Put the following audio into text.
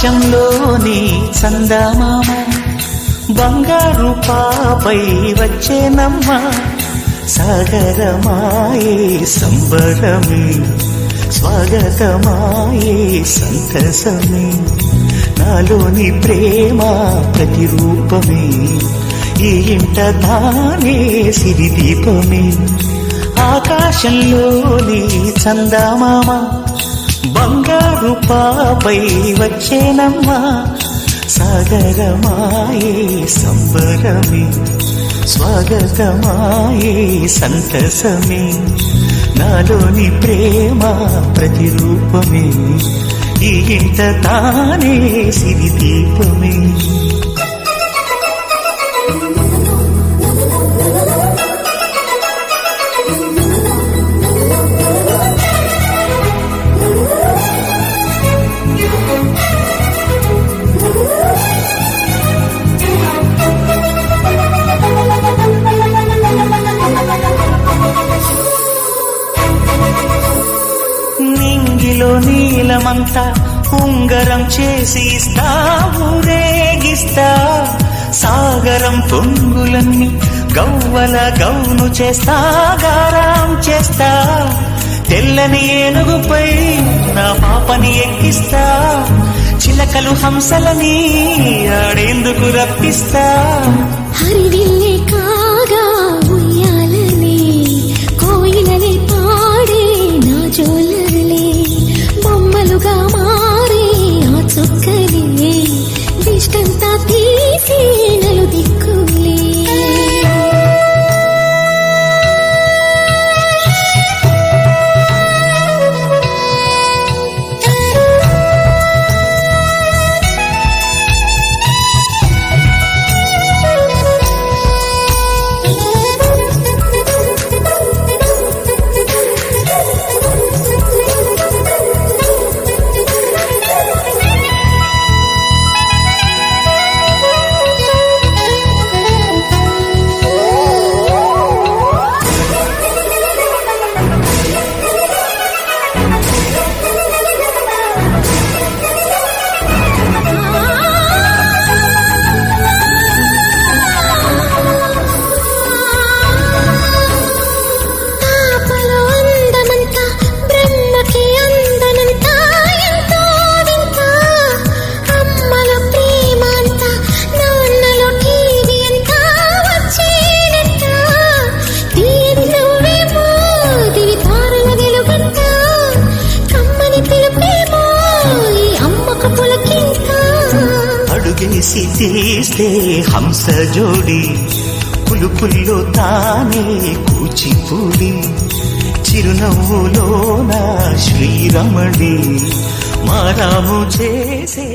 ఆకాశంలోని చందమామ బంగారు పాపై వచ్చేనమ్మ సాగరమాయే సంబరమే స్వాగతమాయే సంతసమే నాలోని ప్రేమ ప్రతిరూపమే ఈ ఇంట తానే సిరిదీపమే ఆకాశంలోని చందమామ బంగారు పాపై వచ్చేనమ్మా సాగరమాయే సంబరమే స్వాగతమాయే సంతసమే నాలోని ప్రేమ ప్రతిరూపమే ఈ ఇంట తానే సిరిదీపమే నింగిలో నీలమంతా ఉంగరం చేసి ఇస్తా ఊరేగిస్తా సాగరం పొంగులన్నీ గవ్వల గౌను చేస్తా గారం చేస్తా తెల్లని ఏనుగుపై నా పాపని ఎక్కిస్తా చిలకలు హంసలని ఆడేందుకు రప్పిస్తా హరివిల్లే కాగా ఉయ్యాలనే కోయిలనే పాడే నా జోలలే బొమ్మలుగా మారే ఆ చుక్కలే దిష్టంతా తీసి నలు దిక్కులే అడుగేసి తీస్తే హంస జోడి పులుపుల్లో తానే కూచిపూడి చిరునవ్వులోన శ్రీరమణి మారాము చేసే